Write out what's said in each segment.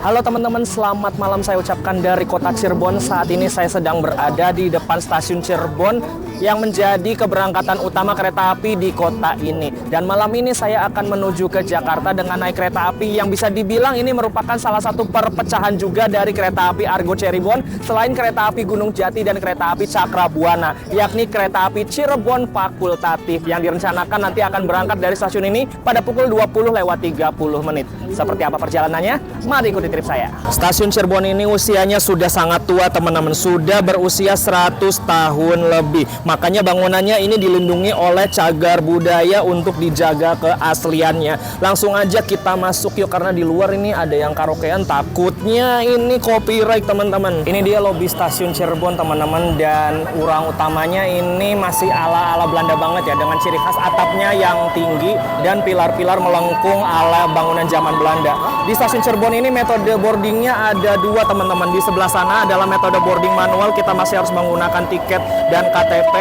Halo teman-teman, selamat malam saya ucapkan dari kota Cirebon. Saat ini saya sedang berada di depan stasiun Cirebon yang menjadi keberangkatan utama kereta api di kota ini. Dan malam ini saya akan menuju ke Jakarta dengan naik kereta api yang bisa dibilang ini merupakan salah satu perpecahan juga dari kereta api Argo Cirebon selain kereta api Gunung Jati dan kereta api Cakrabuana, yakni kereta api Cirebon Fakultatif yang direncanakan nanti akan berangkat dari stasiun ini pada pukul 20:30. Seperti apa perjalanannya? Mari ikuti trip saya. Stasiun Cirebon ini usianya sudah sangat tua teman-teman, sudah berusia 100 tahun lebih. Makanya bangunannya ini dilindungi oleh cagar budaya untuk dijaga keasliannya. Langsung aja kita masuk yuk, karena di luar ini ada yang karaokean, takutnya ini copyright teman-teman. Ini dia lobi stasiun Cirebon teman-teman, dan urang utamanya ini masih ala-ala Belanda banget ya, dengan ciri khas atapnya yang tinggi dan pilar-pilar melengkung ala bangunan zaman Belanda. Di stasiun Cirebon ini metode boardingnya ada dua teman-teman. Di sebelah sana adalah metode boarding manual, kita masih harus menggunakan tiket dan KTP.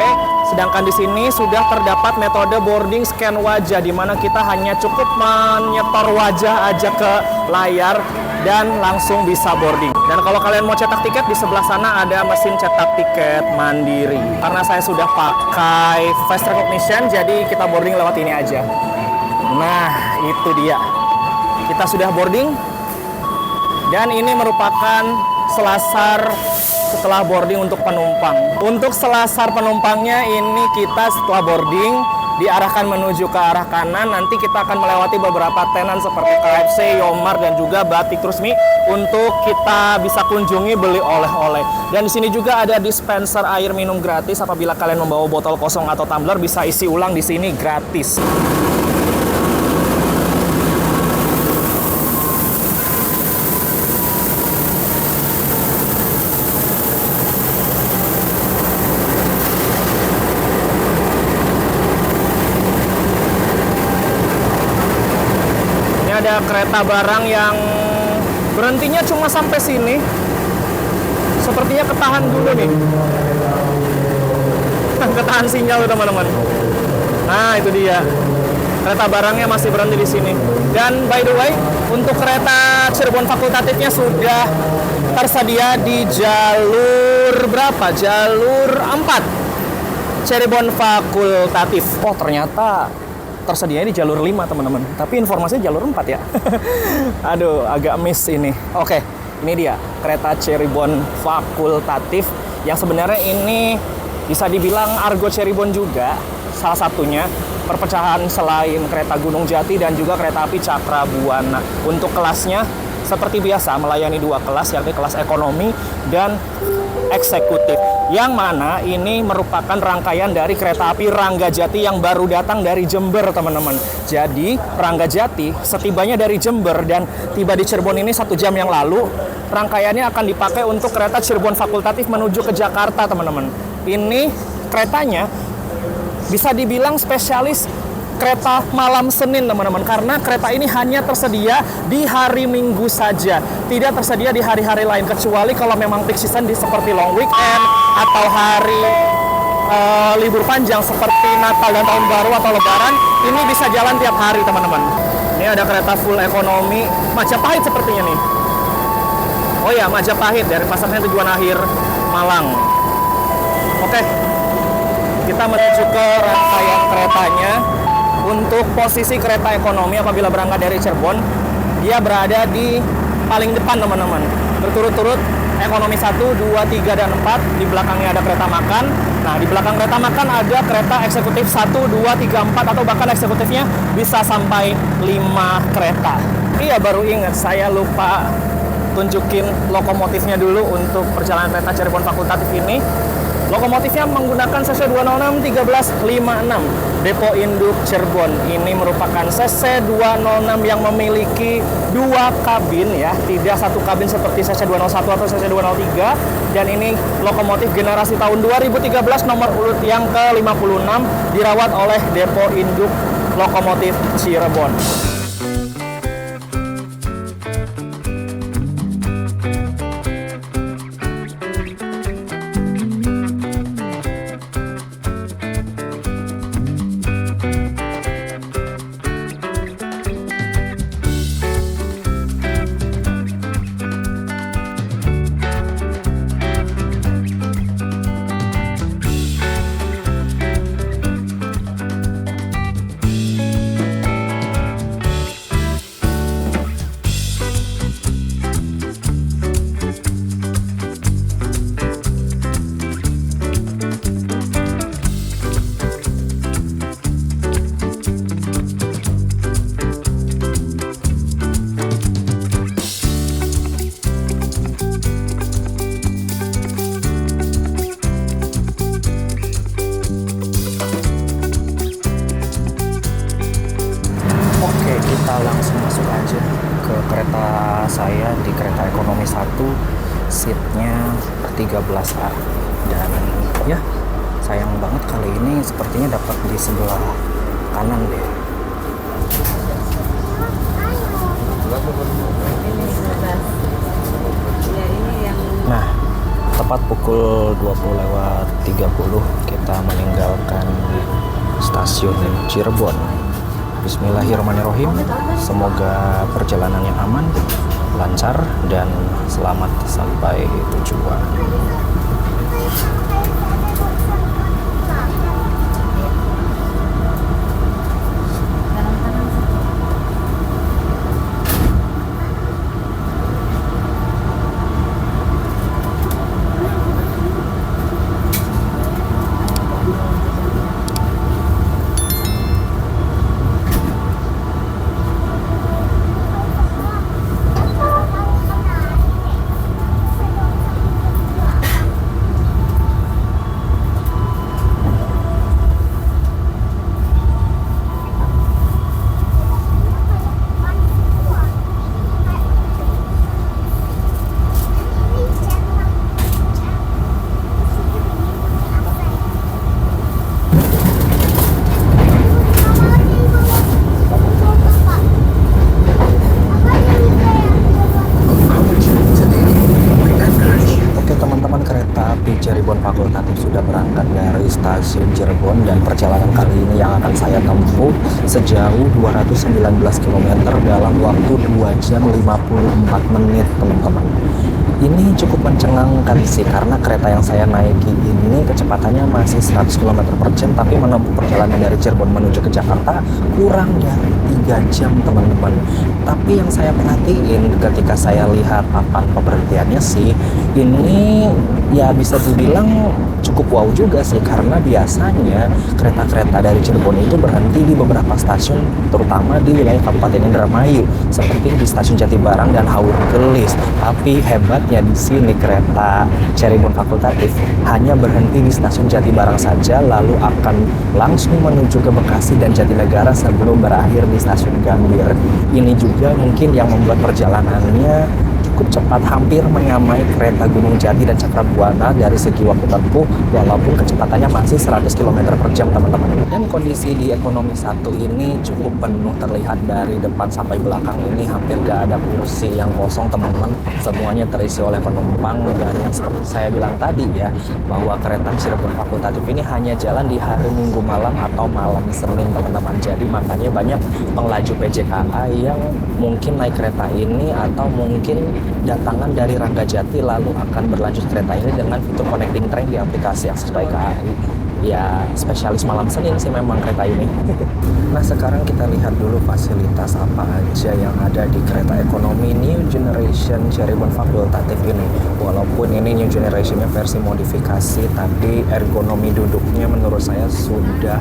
Sedangkan di sini sudah terdapat metode boarding scan wajah, di mana kita hanya cukup menyetor wajah aja ke layar dan langsung bisa boarding. Dan kalau kalian mau cetak tiket, di sebelah sana ada mesin cetak tiket mandiri. Karena saya sudah pakai face recognition, jadi kita boarding lewat ini aja. Nah, itu dia. Kita sudah boarding. Dan ini merupakan selasar setelah boarding untuk penumpang. Untuk selasar penumpangnya ini kita setelah boarding diarahkan menuju ke arah kanan. Nanti kita akan melewati beberapa tenan seperti KFC, Yomart, dan juga Batik Rusmi untuk kita bisa kunjungi beli oleh-oleh. Dan di sini juga ada dispenser air minum gratis. Apabila kalian membawa botol kosong atau tumbler, bisa isi ulang di sini gratis. Ada kereta barang yang berhentinya cuma sampai sini. Sepertinya ketahan dulu nih. Ketahan sinyal teman-teman. Nah, itu dia. Kereta barangnya masih berhenti di sini. Dan by the way, untuk kereta Cirebon Fakultatifnya sudah tersedia di jalur berapa? Jalur 4. Cirebon Fakultatif. Oh, ternyata tersedianya di jalur 5 teman-teman, tapi informasinya jalur 4 ya. Aduh, agak miss ini. Oke, ini dia kereta Cirebon Fakultatif yang sebenarnya ini bisa dibilang Argo Cirebon juga salah satunya perpecahan selain kereta Gunung Jati dan juga kereta api Cakrabuana. Untuk kelasnya seperti biasa melayani dua kelas, yakni kelas ekonomi dan eksekutif, yang mana ini merupakan rangkaian dari kereta api Ranggajati yang baru datang dari Jember teman-teman. Jadi Ranggajati setibanya dari Jember dan tiba di Cirebon ini 1 jam yang lalu, rangkaiannya akan dipakai untuk kereta Cirebon Fakultatif menuju ke Jakarta teman-teman. Ini keretanya bisa dibilang spesialis kereta malam Senin teman-teman, karena kereta ini hanya tersedia di hari Minggu saja, tidak tersedia di hari-hari lain, kecuali kalau memang peak season seperti long weekend atau hari libur panjang seperti Natal dan Tahun Baru atau Lebaran. Ini bisa jalan tiap hari teman-teman. Ini ada kereta full ekonomi Majapahit sepertinya nih. Oh ya, Majapahit dari Pasar Senen tujuan akhir Malang. Oke, kita menuju ke rangkaian keretanya. Untuk posisi kereta ekonomi apabila berangkat dari Cirebon, dia berada di paling depan teman-teman. Berturut-turut ekonomi 1, 2, 3, dan 4. Di belakangnya ada kereta makan. Nah, di belakang kereta makan ada kereta eksekutif 1, 2, 3, 4, atau bahkan eksekutifnya bisa sampai 5 kereta. Iya, baru ingat, saya lupa tunjukin lokomotifnya dulu untuk perjalanan kereta Cirebon Fakultatif ini. Lokomotifnya menggunakan CC 206-1356 Depo Induk Cirebon. Ini merupakan CC 206 yang memiliki 2 kabin ya, tidak 1 kabin seperti CC 201 atau CC 203. Dan ini lokomotif generasi tahun 2013 nomor urut yang ke-56, dirawat oleh Depo Induk Lokomotif Cirebon. kita langsung masuk aja ke kereta saya di kereta ekonomi 1, seatnya 13A. Dan ya, sayang banget kali ini sepertinya dapat di sebelah kanan deh. Nah, tepat pukul 20:30 kita meninggalkan stasiun Cirebon. Bismillahirrahmanirrahim. Semoga perjalanannya aman, lancar, dan selamat sampai tujuan. Cirebon Fakultatif sudah berangkat dari stasiun Cirebon, dan perjalanan kali ini yang akan saya tempuh sejauh 219 km dalam waktu 2 jam 54 menit, teman-teman. Ini cukup mencengangkan sih, karena kereta yang saya naiki ini kecepatannya masih 100 km per jam, tapi menempuh perjalanan dari Cirebon menuju ke Jakarta kurang dari 3 jam, teman-teman. Tapi yang saya perhatiin ketika saya lihat papan pemberhentiannya sih, ini ya bisa dibilang cukup wow juga sih, karena biasanya kereta-kereta dari Cirebon itu berhenti di beberapa stasiun, terutama di wilayah Kabupaten Indramayu, seperti di stasiun Jatibarang dan Haur Gelis. Tapi hebatnya di sini kereta Cirebon Fakultatif hanya berhenti di stasiun Jatibarang saja, lalu akan langsung menuju ke Bekasi dan Jatinegara sebelum berakhir di stasiun Gambir. Ini juga mungkin yang membuat perjalanannya cukup cepat, hampir menyamai kereta Gunung Jati dan Cakrabuana dari segi waktu tempuh, walaupun kecepatannya masih 100 km per jam, teman-teman. Dan kondisi di ekonomi 1 ini cukup penuh, terlihat dari depan sampai belakang ini hampir gak ada kursi yang kosong, teman-teman. Semuanya terisi oleh penumpang, dan yang seperti saya bilang tadi ya, bahwa kereta Cirebon Fakultatif ini hanya jalan di hari Minggu malam atau malam Senin, teman-teman. Jadi makanya banyak pengelaju PJKA yang mungkin naik kereta ini atau mungkin datangan dari Ranggajati lalu akan berlanjut kereta ini dengan fitur connecting train di aplikasi Akses by KAI. Ya, spesialis malam Senin sih memang kereta ini. Nah, sekarang kita lihat dulu fasilitas apa aja yang ada di kereta ekonomi New Generation Cirebon Fakultatif ini. Walaupun ini New Generationnya versi modifikasi, tapi ergonomi duduknya menurut saya sudah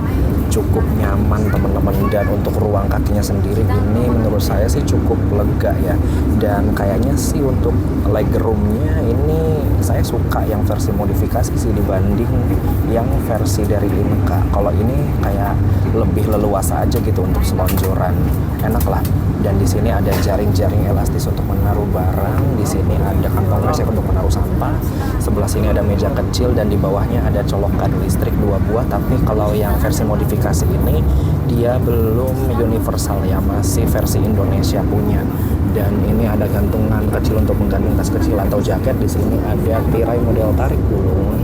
cukup nyaman, teman-teman. Dan untuk ruang kakinya sendiri ini menurut saya sih cukup lega ya. Dan kayaknya sih untuk legroomnya ini saya suka yang versi modifikasi sih dibanding yang versi dari Inka. Kalau ini kayak lebih leluasa aja gitu untuk selonjoran, enak lah. Dan di sini ada jaring-jaring elastis untuk menaruh barang. Di sini ada kantong kresek untuk menaruh sampah. Sebelah sini ada meja kecil dan di bawahnya ada colokan listrik 2 buah. Tapi kalau yang versi modifikasi ini dia belum universal ya, masih versi Indonesia punya. Dan ini ada gantungan kecil untuk menggantung tas kecil atau jaket. Di sini ada tirai model tarik gulung.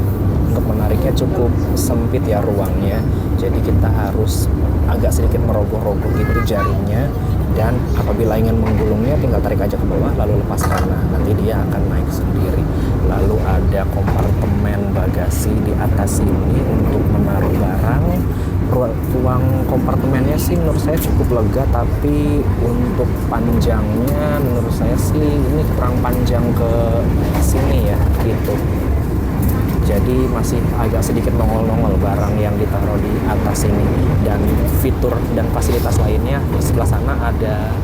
Untuk menariknya cukup sempit ya ruangnya, jadi kita harus agak sedikit merogoh-rogoh gitu jaringnya, dan apabila ingin menggulungnya tinggal tarik aja ke bawah lalu lepaskan, nanti dia akan naik sendiri. Lalu ada kompartemen bagasi di atas ini untuk menaruh barang. Ruang kompartemennya sih menurut saya cukup lega, tapi untuk panjangnya menurut saya sih ini kurang panjang ke sini ya gitu. Jadi masih agak sedikit nongol-nongol barang yang ditaruh di atas ini. Dan fitur dan fasilitas lainnya di sebelah sana ada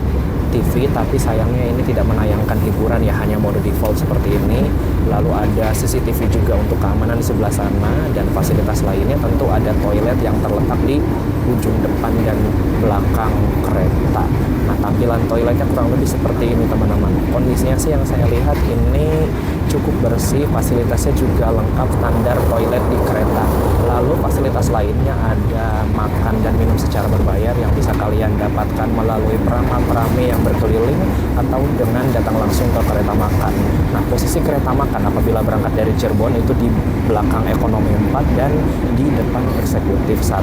TV, tapi sayangnya ini tidak menayangkan hiburan ya, hanya mode default seperti ini. Lalu ada CCTV juga untuk keamanan di sebelah sana, dan fasilitas lainnya tentu ada toilet yang terletak di ujung depan dan belakang kereta. Nah, tampilan toiletnya kurang lebih seperti ini teman-teman. Kondisinya sih yang saya lihat ini cukup bersih, fasilitasnya juga lengkap standar toilet di kereta. Lalu fasilitas lainnya ada makan dan minum secara berbayar yang bisa kalian dapatkan melalui perama-perame yang berkeliling atau dengan datang langsung ke kereta makan. Nah, posisi kereta makan apabila berangkat dari Cirebon itu di belakang ekonomi 4 dan di depan eksekutif 1.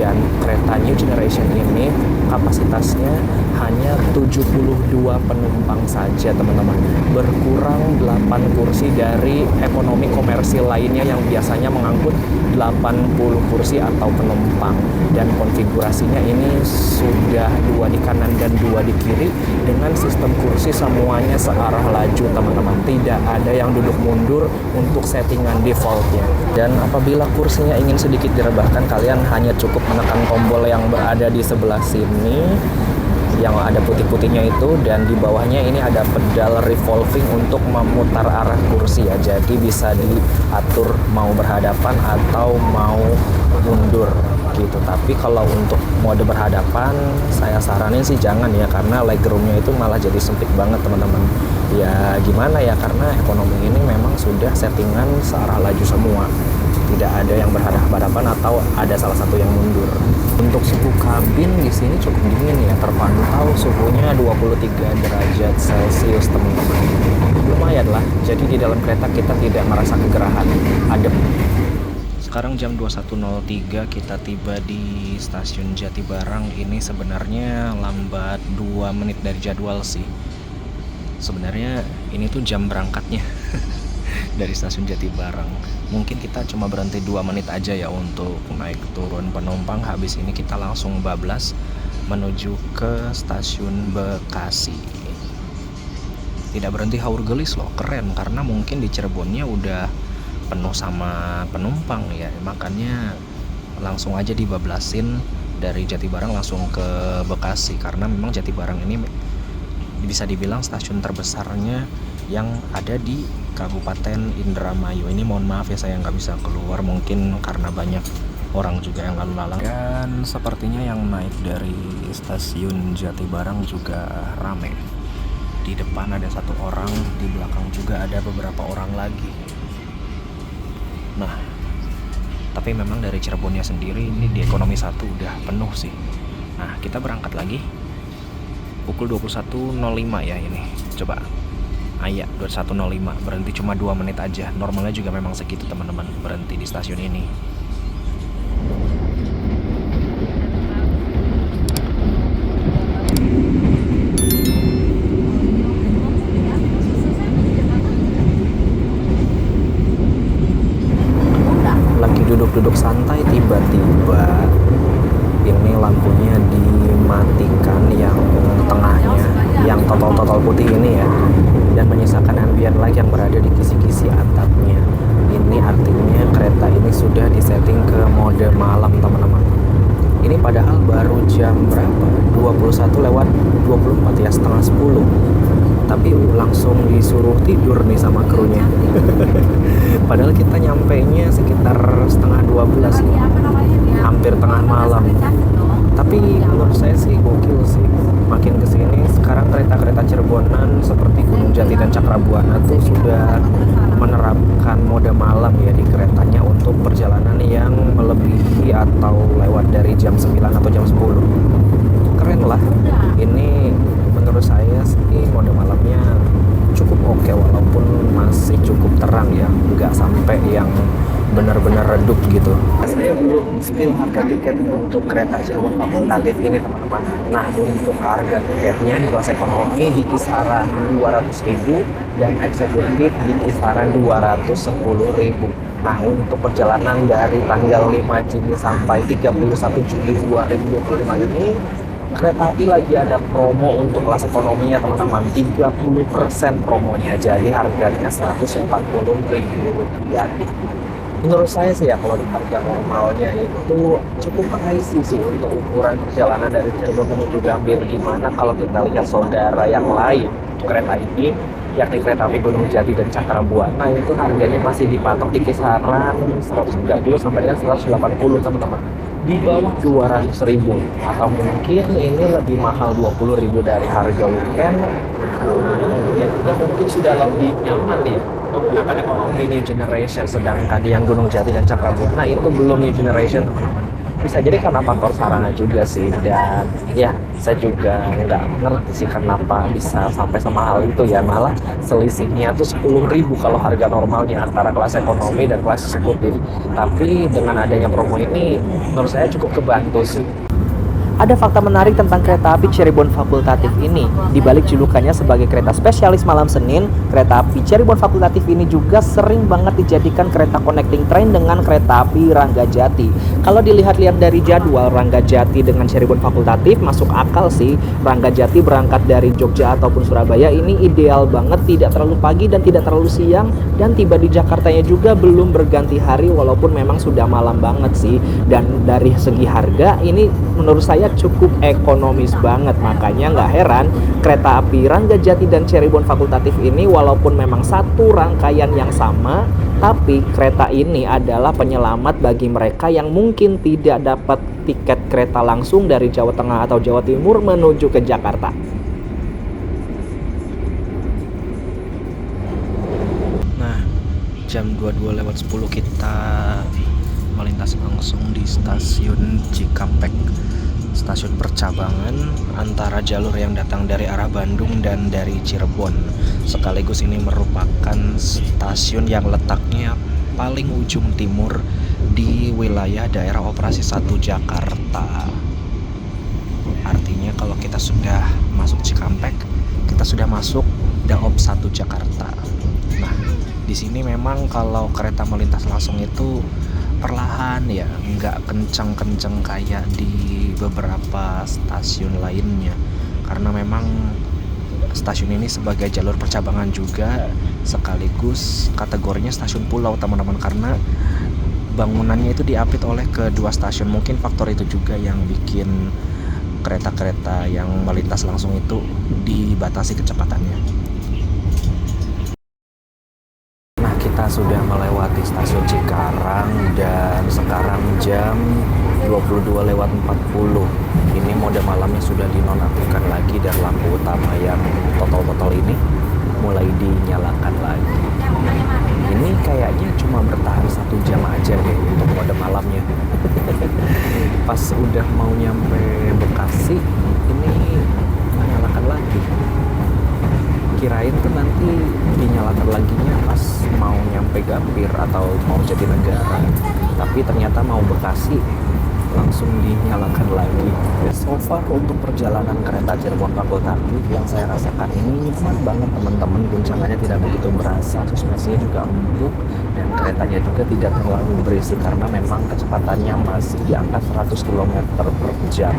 Dan kereta New Generation ini kapasitasnya hanya 72 penumpang saja teman-teman, berkurang 8 kursi dari ekonomi komersil lainnya yang biasanya mengangkut 80 kursi atau penumpang. Dan konfigurasinya ini sudah 2 di kanan dan 2 di kiri dengan sistem kursi semuanya searah laju teman-teman, tidak ada yang duduk mundur untuk settingan defaultnya. Dan apabila kursinya ingin sedikit direbahkan, kalian hanya cukup menekan tombol yang berada di sebelah sini yang ada putih-putihnya itu, dan di bawahnya ini ada pedal revolving untuk memutar arah kursi ya, jadi bisa diatur mau berhadapan atau mau mundur gitu. Tapi kalau untuk mode berhadapan saya saranin sih jangan ya, karena legroomnya itu malah jadi sempit banget teman-teman. Ya gimana ya, karena ekonomi ini memang sudah settingan searah laju semua, tidak ada yang berhadapan atau ada salah satu yang mundur. Untuk suhu kabin di sini cukup dingin ya, terpantau suhunya 23 derajat Celcius teman-teman. Lumayan lah, jadi di dalam kereta kita tidak merasa kegerahan, adem. Sekarang jam 21.03, kita tiba di stasiun Jatibarang. Ini sebenarnya lambat 2 menit dari jadwal sih. Sebenarnya ini tuh jam berangkatnya dari stasiun Jatibarang. Mungkin kita cuma berhenti 2 menit aja ya untuk naik turun penumpang. Habis ini kita langsung bablas menuju ke stasiun Bekasi. Tidak berhenti haur gelis loh, keren, karena mungkin di Cirebonnya udah penuh sama penumpang ya, makanya langsung aja dibablasin dari Jatibarang langsung ke Bekasi, karena memang Jatibarang ini bisa dibilang stasiun terbesarnya yang ada di Kabupaten Indramayu. Ini mohon maaf ya, saya nggak bisa keluar mungkin karena banyak orang juga yang lalu lalang. Dan sepertinya yang naik dari stasiun Jatibarang juga rame. Di depan ada 1 orang, di belakang juga ada beberapa orang lagi. Nah, tapi memang dari Cirebonnya sendiri ini di ekonomi 1 udah penuh sih. Nah, kita berangkat lagi pukul 21.05 ya ini. Coba. Iya, 21.05, berhenti cuma 2 menit aja. Normalnya juga memang segitu teman-teman, berhenti di stasiun ini. Lagi duduk-duduk santai, tiba-tiba ini lampunya dimatikan yang tengahnya, yang total putih ini ya, dan menyisakan ambient light yang berada di kisi-kisi atapnya. Ini artinya kereta ini sudah disetting ke mode malam teman-teman. Ini padahal baru jam berapa? 21:24 ya, setengah 10. Tapi langsung disuruh tidur nih sama krunya. Padahal kita nyampainya sekitar setengah 12 nih, hampir tengah malam. Tapi menurut saya sih gokil sih. Makin kesini sekarang kereta-kereta Cirebonan seperti Gunung Jati dan Cakrabuana tuh sudah menerapkan mode malam ya di keretanya untuk perjalanan yang melebihi atau lewat dari jam 9 atau jam 10. Keren lah. Ini menurut saya sih mode malamnya cukup oke, walaupun masih cukup terang ya, nggak sampai yang benar-benar redup gitu. Saya belum spill harga tiket untuk kereta Cirebon fakultatif ini teman-teman. Nah, untuk harga tiketnya di kelas ekonomi di kisaran 200.000 dan eksekutif di kisaran 210.000. Nah, untuk perjalanan dari tanggal 5 Juni sampai 31 Juli 2025 ini, kereta api lagi ada promo untuk kelas ekonominya teman-teman, 30% promonya, jadi harganya Rp140.000. Menurut saya sih ya, kalau di harga normalnya itu cukup pricey sih untuk ukuran perjalanan dari Cirebon menuju Gambir. Gimana kalau kita lihat saudara yang lain kereta ini, yakni kereta api Gunung Jati dan Cakrabuana, itu harganya masih dipatok di kisaran 130 sampai dengan 180 teman-teman, di bawah 200.000, atau mungkin ini lebih mahal 20.000 dari harga weekend. Ya juga mungkin sudah lebih nyaman ya menggunakan ekonomi new generation, sedangkan yang Gunung Jati dan Cakrabuana itu belum new generation teman-teman. Bisa jadi karena faktor sarana juga sih, dan ya saya juga nggak ngerti sih kenapa bisa sampai semahal itu ya, malah selisihnya tuh 10.000 kalau harga normalnya antara kelas ekonomi dan kelas eksekutif. Tapi dengan adanya promo ini menurut saya cukup kebantu sih. Ada fakta menarik tentang kereta api Cirebon Fakultatif ini. Di balik julukannya sebagai kereta spesialis malam Senin, kereta api Cirebon Fakultatif ini juga sering banget dijadikan kereta connecting train dengan kereta api Ranggajati. Kalau dilihat-lihat dari jadwal Ranggajati dengan Cirebon Fakultatif, masuk akal sih. Ranggajati berangkat dari Jogja ataupun Surabaya ini ideal banget, tidak terlalu pagi dan tidak terlalu siang, dan tiba di Jakartanya juga belum berganti hari walaupun memang sudah malam banget sih. Dan dari segi harga ini menurut saya cukup ekonomis banget, makanya nggak heran kereta api Ranggajati dan Cirebon Fakultatif ini walaupun memang satu rangkaian yang sama, tapi kereta ini adalah penyelamat bagi mereka yang mungkin tidak dapat tiket kereta langsung dari Jawa Tengah atau Jawa Timur menuju ke Jakarta. Nah, jam 22:10 kita melintas langsung di stasiun Cikampek, stasiun percabangan antara jalur yang datang dari arah Bandung dan dari Cirebon. Sekaligus ini merupakan stasiun yang letaknya paling ujung timur di wilayah daerah operasi 1 Jakarta. Artinya kalau kita sudah masuk Cikampek, kita sudah masuk Daop 1 Jakarta. Nah, di sini memang kalau kereta melintas langsung itu perlahan ya, nggak kenceng-kenceng kayak di beberapa stasiun lainnya, karena memang stasiun ini sebagai jalur percabangan juga, sekaligus kategorinya stasiun pulau teman-teman, karena bangunannya itu diapit oleh kedua stasiun. Mungkin faktor itu juga yang bikin kereta-kereta yang melintas langsung itu dibatasi kecepatannya. Kita sudah melewati stasiun Cikarang dan sekarang jam 22:40. Ini mode malamnya sudah dinonaktifkan lagi dan lampu utama yang total ini mulai dinyalakan lagi. Ini kayaknya cuma bertahan 1 jam aja deh untuk mode malamnya. Pas udah mau nyampe Bekasi, ini menyalakan lagi. Kirain tuh nanti dinyalakan laginya pas mau nyampe Gambir atau mau Jatinegara, tapi ternyata mau Bekasi langsung dinyalakan lagi. So far untuk perjalanan kereta Cirebon Fakultatif yang saya rasakan ini nyaman banget teman-teman, guncangannya tidak begitu berasa, suspensinya juga empuk, dan keretanya juga tidak terlalu berisik karena memang kecepatannya masih di angka 100 km per jam.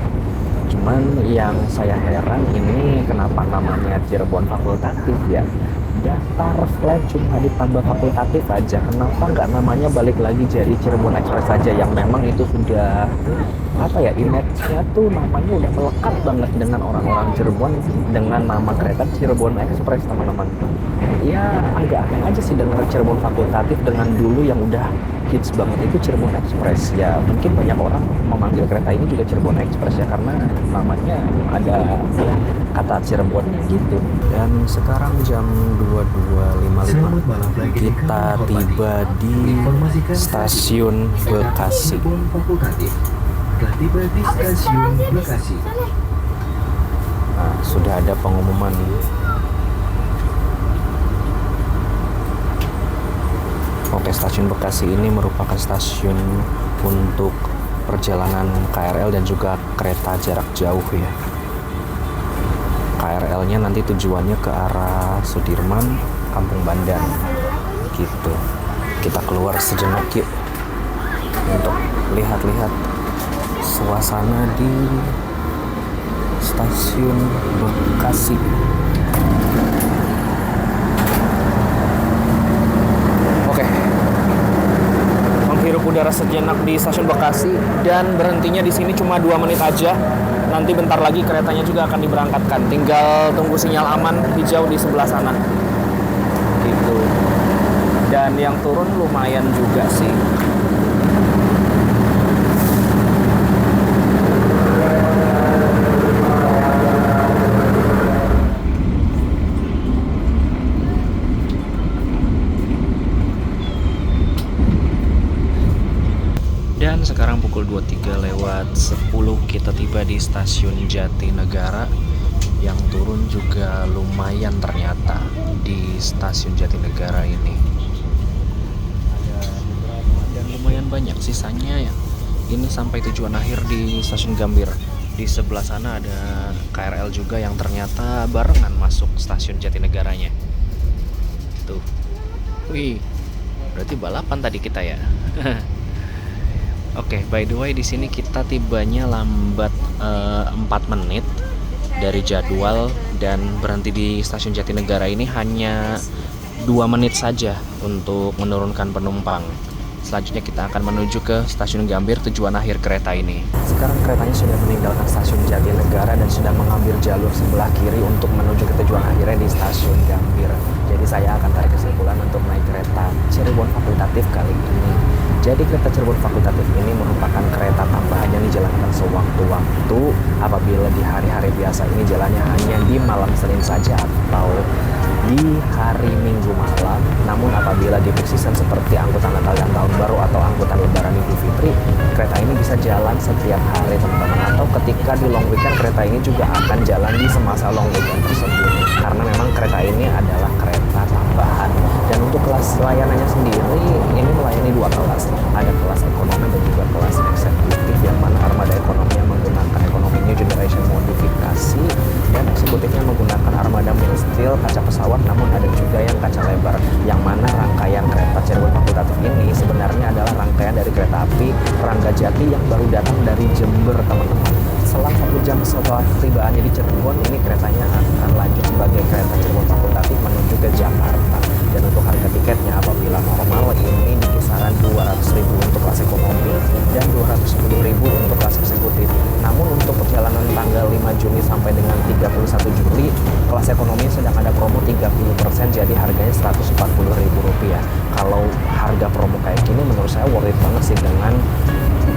Cuman yang saya heran ini kenapa namanya Cirebon Fakultatif ya. Daftar flat cuma ditambah fakultatif aja. Kenapa nggak namanya balik lagi jadi Cirebon Express saja, yang memang itu sudah image-nya tuh namanya udah melekat banget dengan orang-orang Cirebon dengan nama kereta Cirebon Express teman-teman. Ya agak aneh aja sih dengan Cirebon Fakultatif dengan dulu yang udah hits banget itu Cirebon Express. Ya mungkin banyak orang memanggil kereta ini juga Cirebon Express ya karena namanya ada kata Cirebonnya gitu. Dan sekarang jam 22:55 kita tiba di stasiun Bekasi. Telah tiba di stasiun Bekasi. Nah, sudah ada pengumuman nih. Oke, stasiun Bekasi ini merupakan stasiun untuk perjalanan KRL dan juga kereta jarak jauh ya. KRL-nya nanti tujuannya ke arah Sudirman, Kampung Bandan gitu. Kita keluar sejenak yuk untuk lihat-lihat suasana di stasiun Bekasi. Oke, berudara sejenak di stasiun Bekasi dan berhentinya di sini cuma 2 menit aja. Nanti bentar lagi keretanya juga akan diberangkatkan. Tinggal tunggu sinyal aman hijau di sebelah sana. Gitu. Dan yang turun lumayan juga sih. Dan sekarang pukul 23:10 kita tiba di stasiun Jatinegara. Yang turun juga lumayan ternyata di stasiun Jatinegara ini. Ada beberapa dan lumayan banyak sisanya ya. Ini sampai tujuan akhir di stasiun Gambir. Di sebelah sana ada KRL juga yang ternyata barengan masuk stasiun Jatinegaranya. Tuh. Wih. Berarti balapan tadi kita ya. Oke, by the way di sini kita tibanya lambat 4 menit dari jadwal dan berhenti di stasiun Jatinegara ini hanya 2 menit saja untuk menurunkan penumpang. Selanjutnya kita akan menuju ke stasiun Gambir, tujuan akhir kereta ini. Sekarang keretanya sudah meninggalkan stasiun Jatinegara dan sudah mengambil jalur sebelah kiri untuk menuju ke tujuan akhirnya di stasiun Gambir. Jadi saya akan tarik kesimpulan untuk naik kereta Cirebon Fakultatif kali ini. Jadi kereta Cirebon Fakultatif ini merupakan kereta tambahan yang dijalankan sewaktu-waktu apabila di hari-hari biasa ini jalannya hanya di malam Senin saja atau di hari Minggu malam. Namun apabila di peak season seperti angkutan Natal dan Tahun Baru atau angkutan Lebaran Idul Fitri, kereta ini bisa jalan setiap hari teman-teman. Atau ketika di long weekend kereta ini juga akan jalan di semasa long weekend tersebut. Karena memang kereta ini adalah kereta tambahan. Dan untuk kelas layanannya sendiri ini melayani 2 kelas. Ada kelas ekonomi dan juga kelas eksekutif, yang mana armada ekonomi yang menggunakan ekonomi new generation modifikasi dan eksekutifnya menggunakan armada mild steel kaca pesawat, namun ada juga yang kaca lebar, yang mana rangkaian kereta Cirebon Fakultatif ini sebenarnya adalah rangkaian dari kereta api Ranggajati yang baru datang dari Jember teman-teman. Selang 1 jam setelah tibaannya di Cirebon, ini keretanya akan lanjut sebagai kereta Cirebon Fakultatif menuju ke Jakarta. Dan untuk harga tiketnya apabila normal ini di kisaran 200.000 untuk kelas ekonomi dan 210.000 untuk kelas eksekutif. Namun untuk perjalanan tanggal 5 Juni sampai dengan 31 Juli, kelas ekonomi sedang ada promo 30%, jadi harganya Rp140.000. Kalau harga promo kayak gini menurut saya worth it banget sih dengan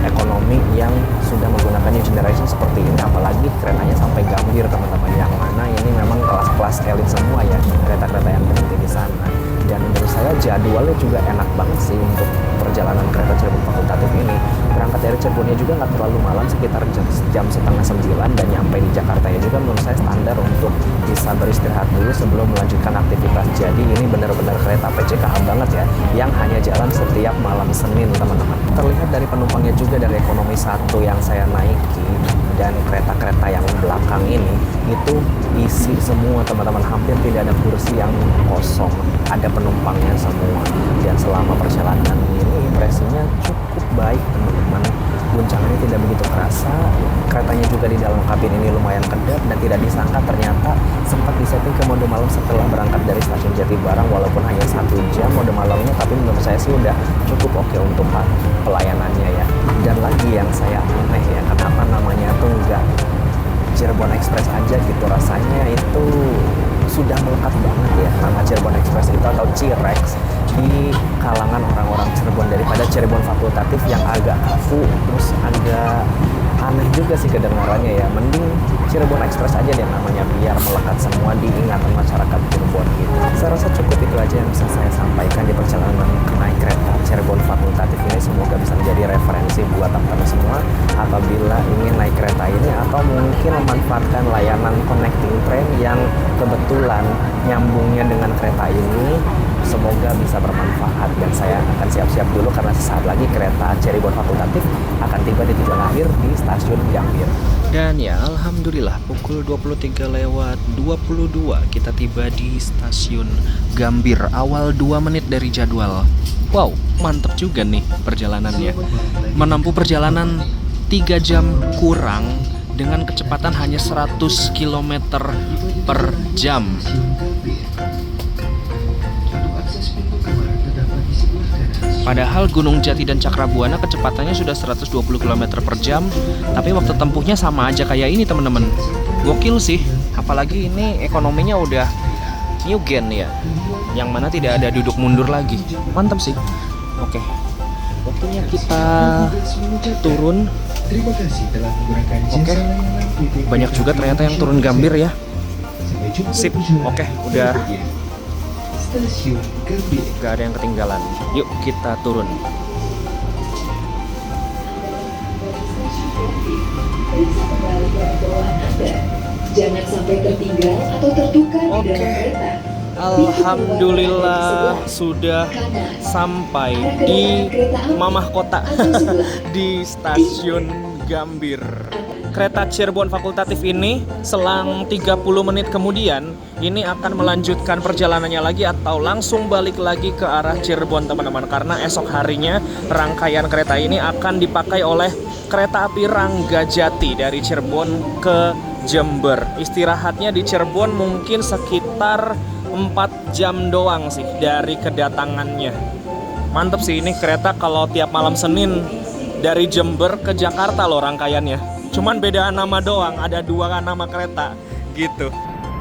ekonomi yang sudah menggunakan new generation seperti ini, apalagi keretanya sampai Gambir teman-teman, yang mana ini memang kelas-kelas elit semua ya kereta-kereta yang berhenti di sana. Dan menurut saya jadwalnya juga enak banget sih untuk perjalanan kereta Cirebon Fakultatif ini. Berangkat dari Cirebonnya juga nggak terlalu malam, sekitar jam setengah 9, dan nyampe di Jakarta ya juga menurut saya standar untuk bisa beristirahat dulu sebelum melanjutkan aktivitas. Jadi ini benar-benar kereta PCKH banget ya, yang hanya jalan setiap malam Senin teman-teman. Terlihat dari penumpangnya juga dari ekonomi 1 yang saya naiki dan kereta-kereta yang belakang ini itu isi semua teman-teman, hampir tidak ada kursi yang kosong, ada penumpangnya semua. Dan selama perjalanan ini impresinya cukup baik teman-teman, guncangannya tidak begitu kerasa, keretanya juga di dalam kabin ini lumayan kedap, dan tidak disangka ternyata sempat disetting ke mode malam setelah berangkat dari stasiun Jatibarang, walaupun hanya 1 jam mode malamnya, tapi menurut saya sih udah cukup oke untuk pelayanannya ya. Dan lagi yang saya aneh ya, kenapa namanya tuh enggak Cirebon Express aja gitu, rasanya itu sudah melekat banget ya nama Cirebon Express itu atau Cirex di kalangan orang-orang Cirebon, daripada Cirebon Fakultatif yang agak kaku terus agak aneh juga sih kedengarannya ya. Mending Cirebon Express aja deh namanya, biar melekat semua di ingatan masyarakat Cirebon gitu. Saya rasa cukup itu aja yang bisa saya sampaikan di perjalanan naik kereta Cirebon Fakultatif ini. Semoga bisa menjadi referensi buat teman-teman semua apabila ingin naik kereta ini atau mungkin memanfaatkan layanan connecting train yang kebetulan nyambungnya dengan kereta ini. Semoga bisa bermanfaat, dan saya akan siap-siap dulu karena sesaat lagi kereta Cirebon Fakultatif akan tiba di tujuan akhir di stasiun Gambir. Dan ya alhamdulillah pukul 23:22 kita tiba di stasiun Gambir, awal 2 menit dari jadwal. Wow, mantep juga nih perjalanannya. Menempuh perjalanan 3 jam kurang dengan kecepatan hanya 100 km per jam. Padahal Gunung Jati dan Cakrabuana kecepatannya sudah 120 km per jam, tapi waktu tempuhnya sama aja kayak ini teman-teman. Gokil sih, apalagi ini ekonominya udah new gen ya, yang mana tidak ada duduk mundur lagi. Mantap sih. Oke, waktunya kita turun. Terima kasih telah menggunakan Oke. jasa layanan PT Banyak juga ternyata yang turun Gambir ya. Sampai jumpa Sip. di perjalanan Oke, udah. berikutnya. Stasiun Gambir. Gak ada yang ketinggalan. Yuk kita turun. Periksa kembali barang bawaan Anda. Jangan sampai tertinggal atau tertukar di Oke. dalam kereta. Alhamdulillah sudah sampai di Mamah Kota di stasiun Gambir. Kereta Cirebon fakultatif ini selang 30 menit kemudian ini akan melanjutkan perjalanannya lagi atau langsung balik lagi ke arah Cirebon teman-teman, karena esok harinya rangkaian kereta ini akan dipakai oleh kereta api Ranggajati dari Cirebon ke Jember. Istirahatnya di Cirebon mungkin sekitar 4 jam doang sih dari kedatangannya. Mantep sih ini kereta kalau tiap malam Senin dari Jember ke Jakarta loh rangkaiannya. Cuman beda nama doang, ada 2 nama kereta gitu.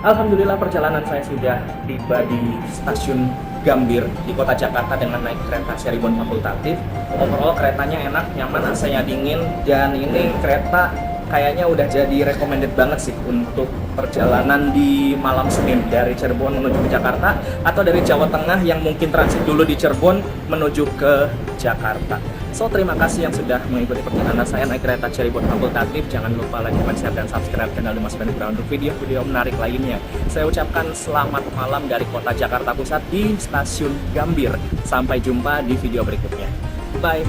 Alhamdulillah perjalanan saya sudah tiba di stasiun Gambir di kota Jakarta dengan naik kereta Cirebon fakultatif. Overall keretanya enak, nyaman, AC-nya dingin, dan ini kereta kayaknya udah jadi recommended banget sih untuk perjalanan di malam Senin dari Cirebon menuju ke Jakarta atau dari Jawa Tengah yang mungkin transit dulu di Cirebon menuju ke Jakarta. So, terima kasih yang sudah mengikuti perjalanan saya naik kereta Cirebon fakultatif. Jangan lupa like, comment, share, dan subscribe channel Dimas Penugura untuk video-video menarik lainnya. Saya ucapkan selamat malam dari kota Jakarta Pusat di stasiun Gambir. Sampai jumpa di video berikutnya. Bye!